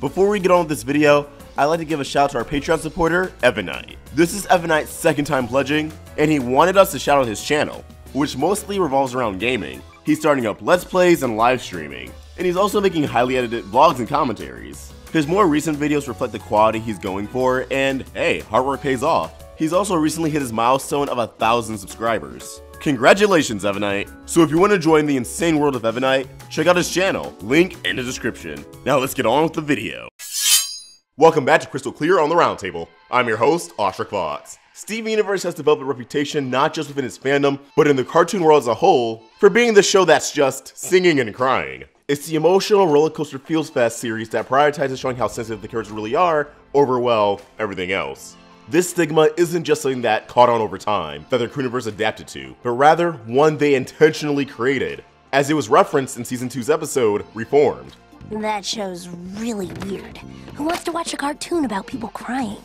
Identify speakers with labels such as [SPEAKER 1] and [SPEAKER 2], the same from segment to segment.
[SPEAKER 1] Before we get on with this video, I'd like to give a shout out to our Patreon supporter, Evan Knight. This is Evan Knight's second time pledging, and he wanted us to shout out his channel, which mostly revolves around gaming. He's starting up Let's Plays and live streaming, and he's also making highly edited vlogs and commentaries. His more recent videos reflect the quality he's going for, and hey, hard work pays off. He's also recently hit his milestone of 1,000 subscribers. Congratulations, Evan Knight. So if you want to join the insane world of Evan Knight, check out his channel, link in the description. Now let's get on with the video. Welcome back to Crystal Clear on the Roundtable. I'm your host, AwestruckVox. Steven Universe has developed a reputation not just within its fandom, but in the cartoon world as a whole, for being the show that's just singing and crying. It's the emotional rollercoaster feels fast series that prioritizes showing how sensitive the characters really are over, well, everything else. This stigma isn't just something that caught on over time, that their Crewniverse adapted to, but rather one they intentionally created, as it was referenced in Season 2's episode, Reformed.
[SPEAKER 2] That show's really weird. Who wants to watch a cartoon about people crying?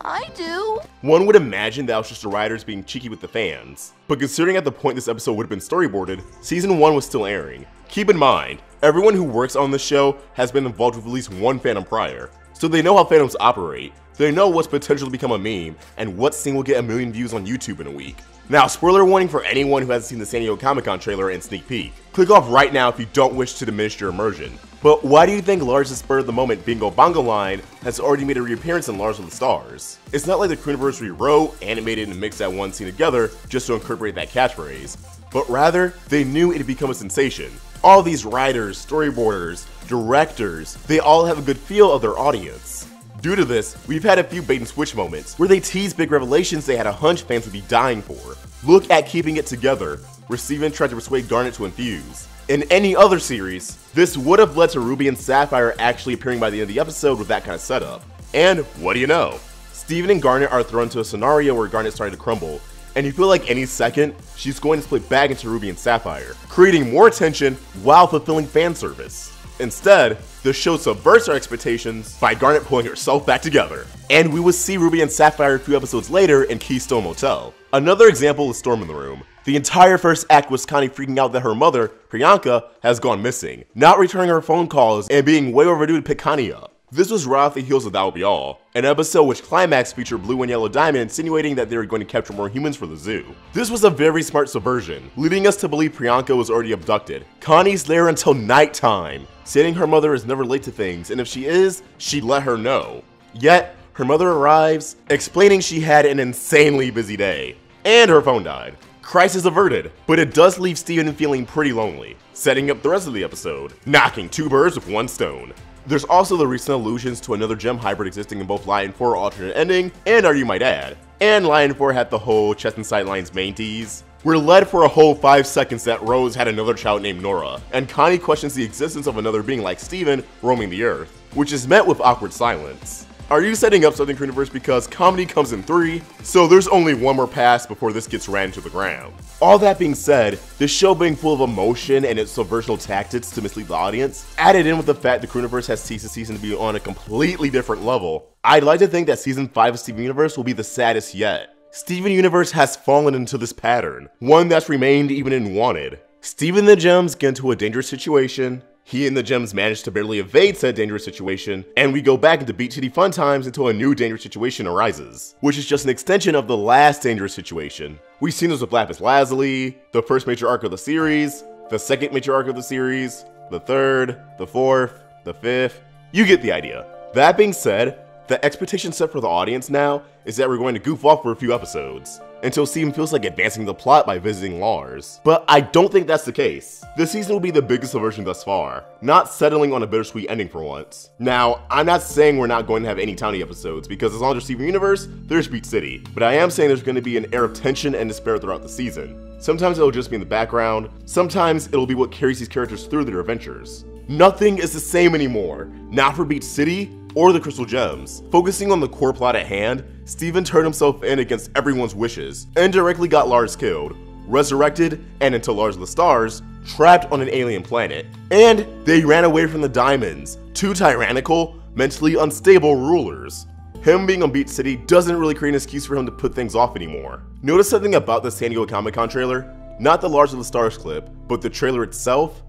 [SPEAKER 2] I do.
[SPEAKER 1] One would imagine that was just the writers being cheeky with the fans, but considering at the point this episode would have been storyboarded, Season 1 was still airing. Keep in mind, everyone who works on this show has been involved with at least one fandom prior, so they know how fandoms operate. They know what's potential to become a meme, and what scene will get 1 million views on YouTube in a week. Now, spoiler warning for anyone who hasn't seen the San Diego Comic-Con trailer and sneak peek. Click off right now if you don't wish to diminish your immersion. But why do you think Lars' spur of the moment Bingo Bongo line has already made a reappearance in Lars with the Stars? It's not like the Crewniverse rewrote, animated, and mixed that one scene together just to incorporate that catchphrase, but rather, they knew it'd become a sensation. All these writers, storyboarders, directors, they all have a good feel of their audience. Due to this, we've had a few bait and switch moments where they tease big revelations they had a hunch fans would be dying for. Look at Keeping It Together, where Steven tried to persuade Garnet to infuse. In any other series, this would have led to Ruby and Sapphire actually appearing by the end of the episode with that kind of setup. And what do you know? Steven and Garnet are thrown into a scenario where Garnet's starting to crumble, and you feel like any second, she's going to split back into Ruby and Sapphire, creating more tension while fulfilling fan service. Instead, the show subverts our expectations by Garnet pulling herself back together. And we will see Ruby and Sapphire a few episodes later in Keystone Motel. Another example is Storm in the Room. The entire first act was Connie freaking out that her mother, Priyanka, has gone missing, not returning her phone calls and being way overdue to pick Connie up. This was right off the heels of That Will Be All, an episode which climax featured Blue and Yellow Diamond insinuating that they were going to capture more humans for the zoo. This was a very smart subversion, leading us to believe Priyanka was already abducted. Connie's there until nighttime, saying her mother is never late to things, and if she is, she'd let her know. Yet, her mother arrives, explaining she had an insanely busy day, and her phone died. Crisis averted, but it does leave Steven feeling pretty lonely, setting up the rest of the episode, knocking 2 birds with 1 stone. There's also the recent allusions to another gem hybrid existing in both Lion 4 alternate ending and Are You Might Add. And Lion 4 had the whole chest and sidelines main tease. We're led for a whole 5 seconds that Rose had another child named Nora, and Connie questions the existence of another being like Steven roaming the earth, which is met with awkward silence. Are you setting up something, Crewniverse, because comedy comes in 3, so there's only 1 more pass before this gets ran to the ground. All that being said, the show being full of emotion and its subversional tactics to mislead the audience, added in with the fact the Crewniverse has teased the season to be on a completely different level, I'd like to think that Season 5 of Steven Universe will be the saddest yet. Steven Universe has fallen into this pattern, one that's remained even in Wanted. Steven and the Gems get into a dangerous situation, he and the Gems manage to barely evade said dangerous situation, and we go back into Beat City fun times until a new dangerous situation arises, which is just an extension of the last dangerous situation. We've seen this with Lapis Lazuli, the first major arc of the series, the second major arc of the series, the third, the fourth, the fifth, you get the idea. That being said, the expectation set for the audience now is that we're going to goof off for a few episodes, until Steven feels like advancing the plot by visiting Lars. But I don't think that's the case. This season will be the biggest subversion thus far, not settling on a bittersweet ending for once. Now, I'm not saying we're not going to have any Townie episodes, because as long as there's Steven Universe, there's Beat City. But I am saying there's going to be an air of tension and despair throughout the season. Sometimes it'll just be in the background, sometimes it'll be what carries these characters through their adventures. Nothing is the same anymore, not for Beat City or the Crystal Gems. Focusing on the core plot at hand, Steven turned himself in against everyone's wishes, and directly got Lars killed, resurrected, and until Lars of the Stars, trapped on an alien planet. And they ran away from the Diamonds, 2 tyrannical, mentally unstable rulers. Him being on Beat City doesn't really create an excuse for him to put things off anymore. Notice something about the San Diego Comic-Con trailer? Not the Lars of the Stars clip, but the trailer itself?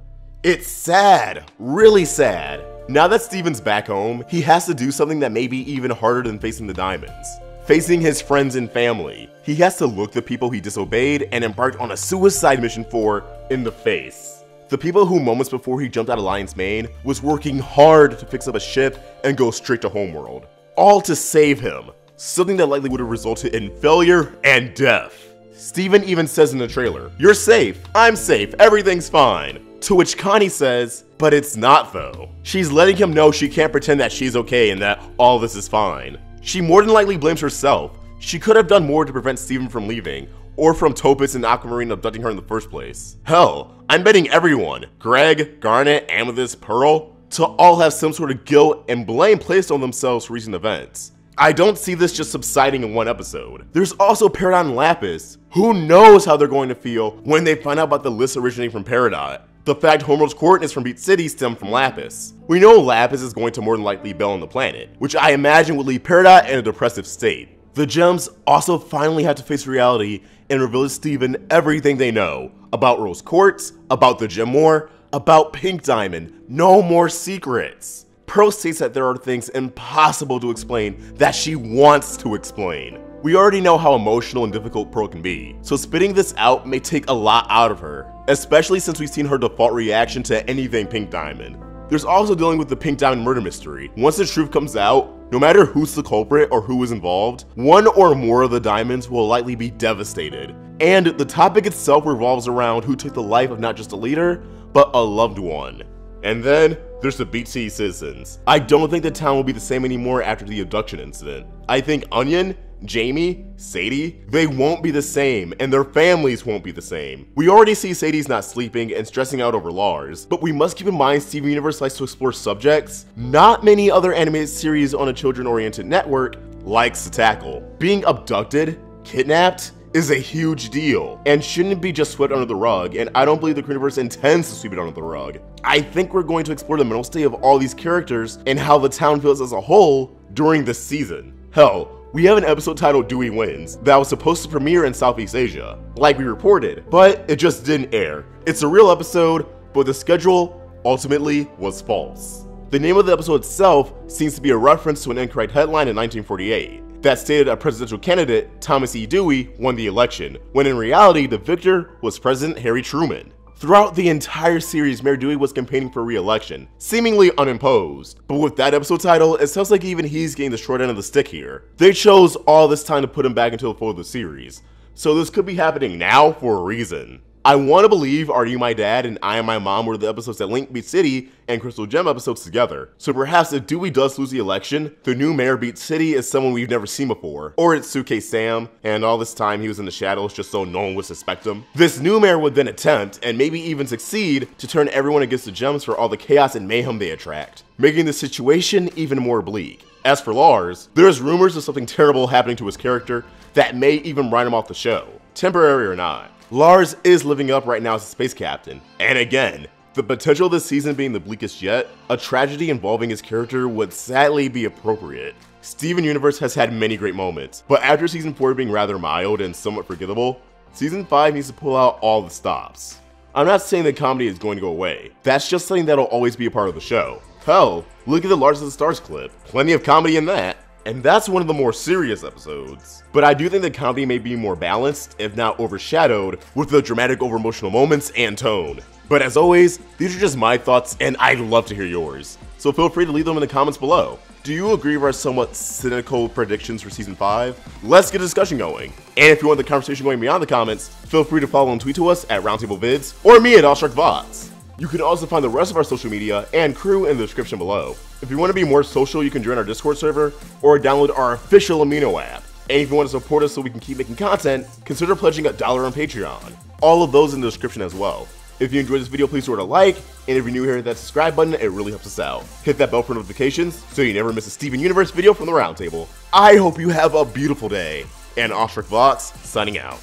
[SPEAKER 1] It's sad, really sad. Now that Steven's back home, he has to do something that may be even harder than facing the diamonds. Facing his friends and family. He has to look the people he disobeyed and embarked on a suicide mission for in the face. The people who moments before he jumped out of Lion's Mane was working hard to fix up a ship and go straight to homeworld. All to save him. Something that likely would have resulted in failure and death. Steven even says in the trailer, "You're safe, I'm safe, everything's fine." To which Connie says, "But it's not though." She's letting him know she can't pretend that she's okay and that all this is fine. She more than likely blames herself. She could have done more to prevent Steven from leaving, or from Topaz and Aquamarine abducting her in the first place. Hell, I'm betting everyone, Greg, Garnet, Amethyst, Pearl, to all have some sort of guilt and blame placed on themselves for recent events. I don't see this just subsiding in one episode. There's also Peridot and Lapis. Who knows how they're going to feel when they find out about the list originating from Peridot? The fact Homeworld's coordinates from Beat City stem from Lapis. We know Lapis is going to more than likely bail on the planet, which I imagine would leave Peridot in a depressive state. The gems also finally have to face reality and reveal to Steven everything they know about Rose Quartz, about the Gem War, about Pink Diamond. No more secrets. Pearl states that there are things impossible to explain that she wants to explain. We already know how emotional and difficult Pearl can be, so spitting this out may take a lot out of her, especially since we've seen her default reaction to anything Pink Diamond. There's also dealing with the Pink Diamond murder mystery. Once the truth comes out, no matter who's the culprit or who is involved, one or more of the diamonds will likely be devastated. And the topic itself revolves around who took the life of not just a leader, but a loved one. And then there's the Beat City citizens. I don't think the town will be the same anymore after the abduction incident. I think Onion, Jamie, Sadie, they won't be the same, and their families won't be the same. We already see Sadie's not sleeping and stressing out over Lars, but we must keep in mind Steven Universe likes to explore subjects not many other animated series on a children-oriented network likes to tackle. Being abducted, kidnapped, is a huge deal, and shouldn't be just swept under the rug, and I don't believe the Universe intends to sweep it under the rug. I think we're going to explore the mental state of all these characters and how the town feels as a whole during this season. Hell, we have an episode titled Dewey Wins that was supposed to premiere in Southeast Asia, like we reported, but it just didn't air. It's a real episode, but the schedule ultimately was false. The name of the episode itself seems to be a reference to an incorrect headline in 1948 that stated a presidential candidate, Thomas E. Dewey, won the election, when in reality the victor was President Harry Truman. Throughout the entire series, Mayor Dewey was campaigning for re-election, seemingly unimposed. But with that episode title, it sounds like even he's getting the short end of the stick here. They chose all this time to put him back into the fold of the series, so this could be happening now for a reason. I want to believe Are You My Dad and I Am My Mom were the episodes that link Beat City and Crystal Gem episodes together. So perhaps if Dewey does lose the election, the new mayor Beat City is someone we've never seen before. Or it's Suitcase Sam, and all this time he was in the shadows just so no one would suspect him. This new mayor would then attempt, and maybe even succeed, to turn everyone against the gems for all the chaos and mayhem they attract, making the situation even more bleak. As for Lars, there's rumors of something terrible happening to his character that may even write him off the show, temporary or not. Lars is living up right now as a space captain, and again, the potential of this season being the bleakest yet, a tragedy involving his character would sadly be appropriate. Steven Universe has had many great moments, but after season 4 being rather mild and somewhat forgettable, season 5 needs to pull out all the stops. I'm not saying that comedy is going to go away, that's just something that'll always be a part of the show. Hell, look at the Lars of the Stars clip, plenty of comedy in that. And that's one of the more serious episodes. But I do think the comedy may be more balanced, if not overshadowed, with the dramatic over-emotional moments and tone. But as always, these are just my thoughts and I'd love to hear yours. So feel free to leave them in the comments below. Do you agree with our somewhat cynical predictions for season 5? Let's get a discussion going. And if you want the conversation going beyond the comments, feel free to follow and tweet to us at Roundtable Vids or me at AwestruckVox. You can also find the rest of our social media and crew in the description below. If you want to be more social, you can join our Discord server or download our official Amino app. And if you want to support us so we can keep making content, consider pledging $1 on Patreon. All of those in the description as well. If you enjoyed this video, please throw it a like, and if you're new here, hit that subscribe button, it really helps us out. Hit that bell for notifications so you never miss a Steven Universe video from the Roundtable. I hope you have a beautiful day, and AwestruckVox signing out.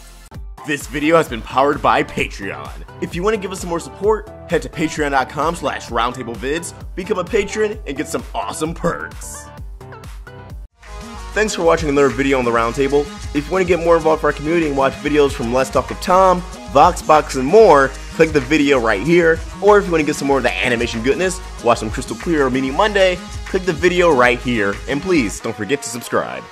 [SPEAKER 1] This video has been powered by Patreon. If you want to give us some more support, head to patreon.com/roundtablevids, become a patron, and get some awesome perks. Thanks for watching another video on the Roundtable. If you want to get more involved with our community and watch videos from Let's Talk with Tom, VoxBox, and more, click click the video right here. Or if you want to get some more of the animation goodness, watch some Crystal Clear or Meaning Monday, click the video right here. And please don't forget to subscribe.